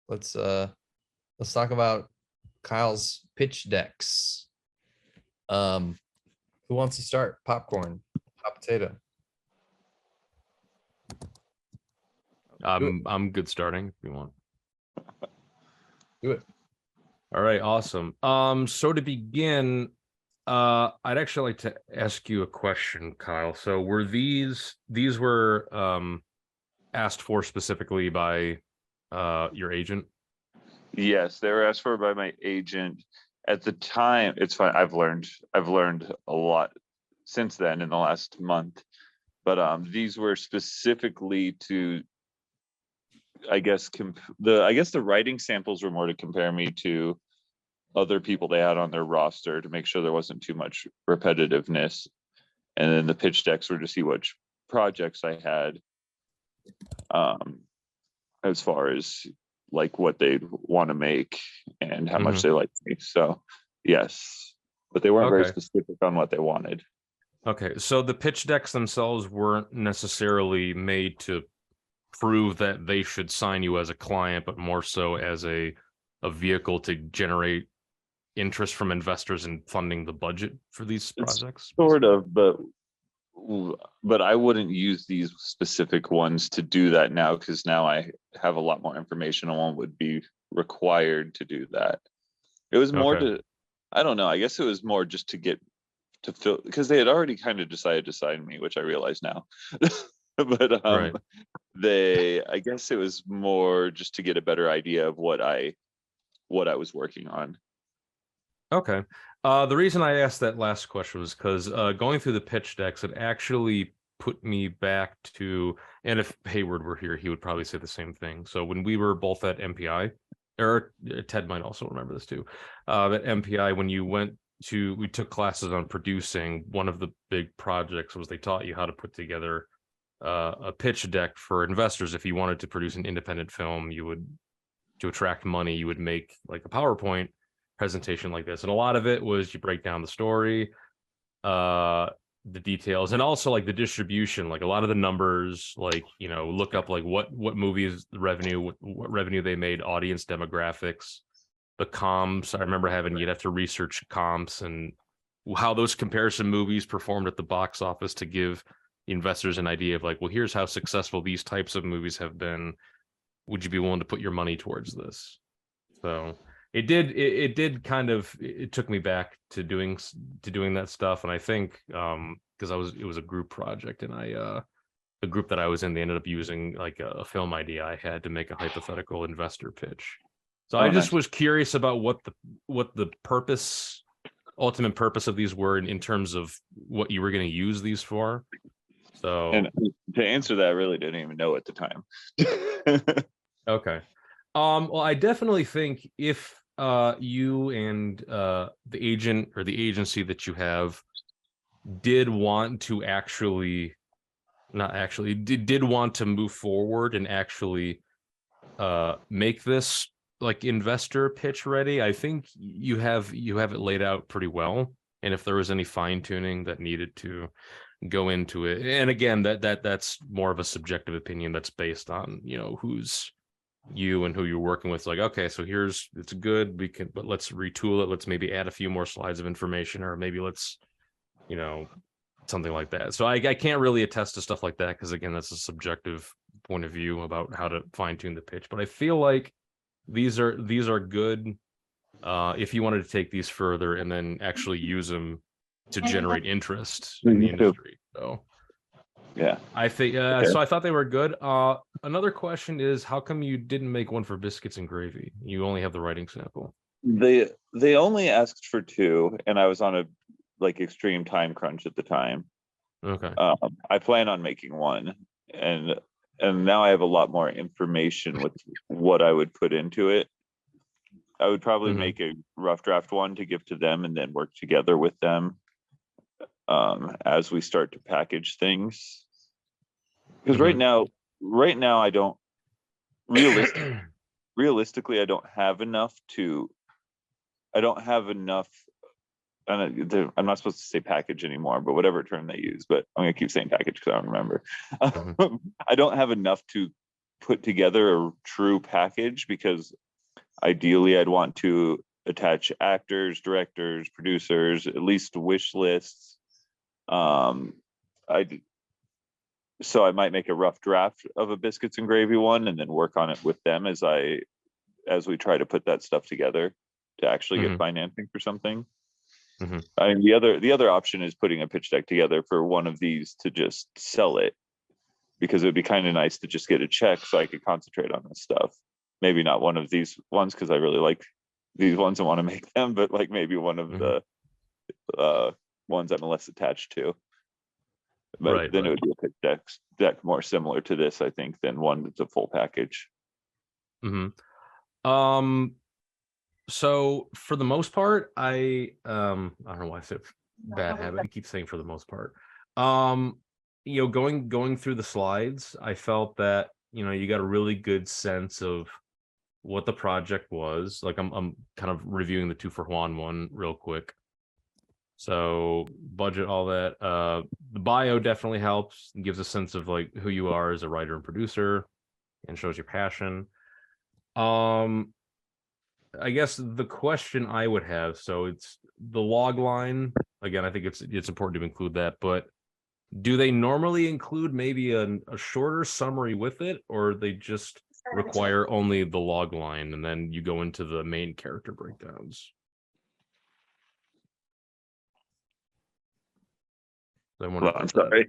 let's talk about Kyle's pitch decks. Who wants to start? Popcorn, hot potato. I'm good starting if you want. Do it. All right, awesome. So to begin, I'd actually like to ask you a question, Kyle. So were these were asked for specifically by your agent? Yes, they were asked for by my agent. At the time, it's fine. I've learned a lot since then in the last month. But these were specifically to, I guess, the writing samples were more to compare me to other people they had on their roster to make sure there wasn't too much repetitiveness. And then the pitch decks were to see which projects I had, as far as like what they'd want to make and how much they like me. So yes, but they weren't very specific on what they wanted. Okay, so the pitch decks themselves weren't necessarily made to prove that they should sign you as a client, but more so as a vehicle to generate interest from investors in funding the budget for these projects? Sort of, but I wouldn't use these specific ones to do that now, because now I have a lot more information on what would be required to do that. It was more to, I don't know, I guess it was more just to get to fill, because they had already kind of decided to sign me, which I realize now. But I guess it was more just to get a better idea of what I was working on. Okay. The reason I asked that last question was because going through the pitch decks, it actually put me back to, and if Hayward were here, he would probably say the same thing. So when we were both at MPI, or Ted might also remember this too, at MPI, when we took classes on producing, one of the big projects was they taught you how to put together a pitch deck for investors. If you wanted to produce an independent film, to attract money, you would make like a PowerPoint presentation like this, and a lot of it was you break down the story, the details, and also like the distribution, like a lot of the numbers, like, you know, look up like what movies revenue, what revenue they made, audience demographics, the comps. I remember you'd have to research comps and how those comparison movies performed at the box office to give investors an idea of like, well, here's how successful these types of movies have been. Would you be willing to put your money towards this? So it took me back to doing that stuff. And I think because it was a group project, and the group that I was in, they ended up using like a film idea I had to make a hypothetical investor pitch. So I just was curious about what the ultimate purpose of these were in terms of what you were going to use these for. So, and to answer that, I really didn't even know at the time. Okay. Well, I definitely think if you and the agent or the agency that you have did want to did want to move forward and actually make this like investor pitch ready, I think you have it laid out pretty well. And if there was any fine tuning that needed to go into it, and again, that's more of a subjective opinion that's based on, you know, who's you and who you're working with. Like, okay, so it's good, but let's retool it, let's maybe add a few more slides of information, or maybe let's, you know, something like that. So I can't really attest to stuff like that, because again, that's a subjective point of view about how to fine-tune the pitch. But I feel like these are good if you wanted to take these further and then actually use them to generate interest in the industry. So yeah, I think so I thought they were good. Another question is, how come you didn't make one for Biscuits and Gravy? You only have the writing sample. They only asked for 2, and I was on a like extreme time crunch at the time. Okay. I plan on making 1, and now I have a lot more information with what I would put into it. I would probably make a rough draft 1 to give to them, and then work together with them as we start to package things. Because right now I don't realistically I don't have enough. And I'm not supposed to say package anymore, but whatever term they use, but I'm gonna keep saying package because I don't remember. I don't have enough to put together a true package, because ideally I'd want to attach actors, directors, producers, at least wish lists. So I might make a rough draft of a biscuits and gravy one and then work on it with them as we try to put that stuff together to actually get financing for something. I mean, the other option is putting a pitch deck together for one of these to just sell it, because it would be kind of nice to just get a check so I could concentrate on this stuff. Maybe not one of these ones, because I really like these ones and want to make them, but like maybe one of the ones I'm less attached to. But then it would be a pitch deck more similar to this, I think, than one that's a full package. So for the most part, I don't know why I said bad habit. I keep saying for the most part. You know, going through the slides, I felt that, you know, you got a really good sense of what the project was. Like I'm kind of reviewing the 2 for Juan one real quick. So budget, all that. The bio definitely helps and gives a sense of like who you are as a writer and producer, and shows your passion. I guess the question I would have, so it's the log line. Again, I think it's important to include that, but do they normally include maybe a shorter summary with it, or they just require only the log line and then you go into the main character breakdowns? I'm sorry.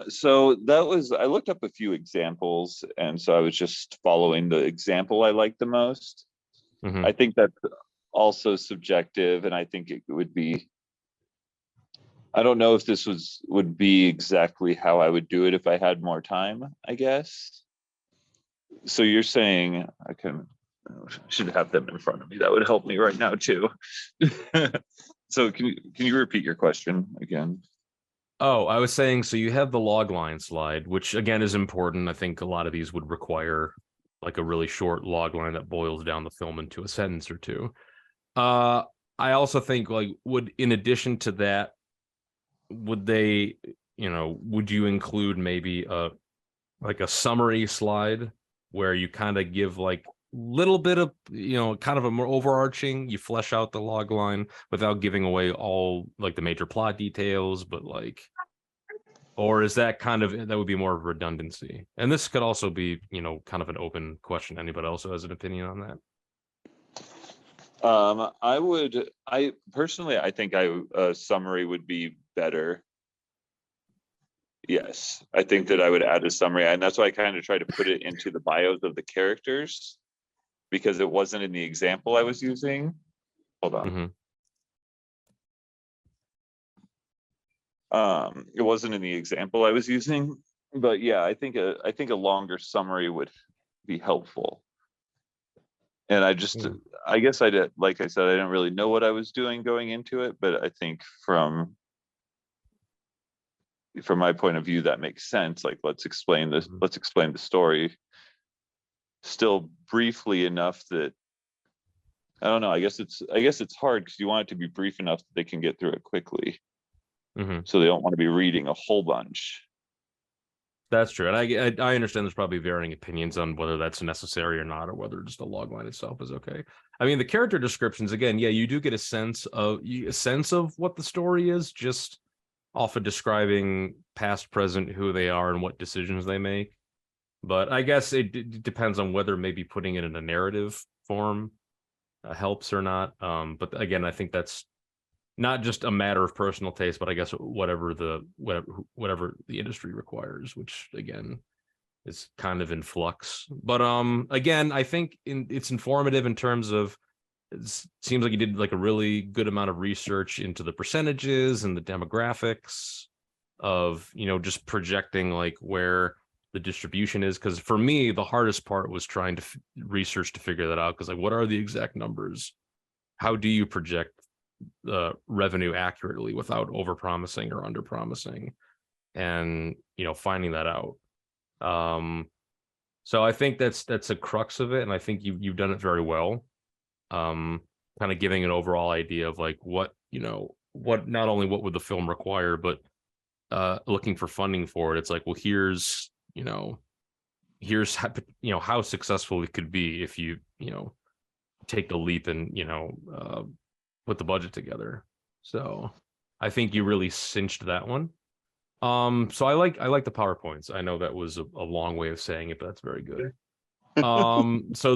So that was, I looked up a few examples, and so I was just following the example I liked the most. I think that's also subjective, and I think it would be, I don't know if this would be exactly how I would do it if I had more time, I guess. So you're saying I should have them in front of me. That would help me right now too. So can you repeat your question again? Oh, I was saying, so you have the log line slide, which again is important. I think a lot of these would require like a really short log line that boils down the film into a sentence or two. I also think, like, in addition to that, would you include maybe a summary slide where you kind of give like little bit of, kind of a more overarching, you flesh out the log line without giving away all like the major plot details, but like, or is that that would be more redundancy? And this could also be, kind of an open question. Anybody else has an opinion on that? I personally, I think a summary would be better. Yes, I think that I would add a summary, and that's why I kind of try to put it into the bios of the characters, because it wasn't in the example I was using. Hold on. It wasn't in the example I was using, but yeah, I think a longer summary would be helpful. And I guess I did, like I said, I didn't really know what I was doing going into it, but I think from my point of view, that makes sense. Like, let's explain this. Let's explain the story still briefly enough that, I don't know. I guess it's hard because you want it to be brief enough that they can get through it quickly. So they don't want to be reading a whole bunch. That's true. And I understand there's probably varying opinions on whether that's necessary or not, or whether just a log line itself is okay. I mean, the character descriptions, again, yeah, you do get a sense of what the story is, just off of describing past, present, who they are and what decisions they make. But I guess it depends on whether maybe putting it in a narrative form helps or not. But again, I think that's not just a matter of personal taste, but I guess whatever the industry requires, which again is kind of in flux. But again, I think it's informative in terms of, it seems like you did like a really good amount of research into the percentages and the demographics of, just projecting like where the distribution is. Because for me, the hardest part was trying to research to figure that out. Because like, what are the exact numbers? How do you project the revenue accurately without overpromising or underpromising, and finding that out? So I think that's a crux of it, and I think you've done it very well. Kind of giving an overall idea of like what not only what would the film require, but looking for funding for it. It's like, well, here's here's how, how successful it could be if you take the leap and put the budget together. So I think you really cinched that one. So I like the PowerPoints. I know that was a long way of saying it, but that's very good. So the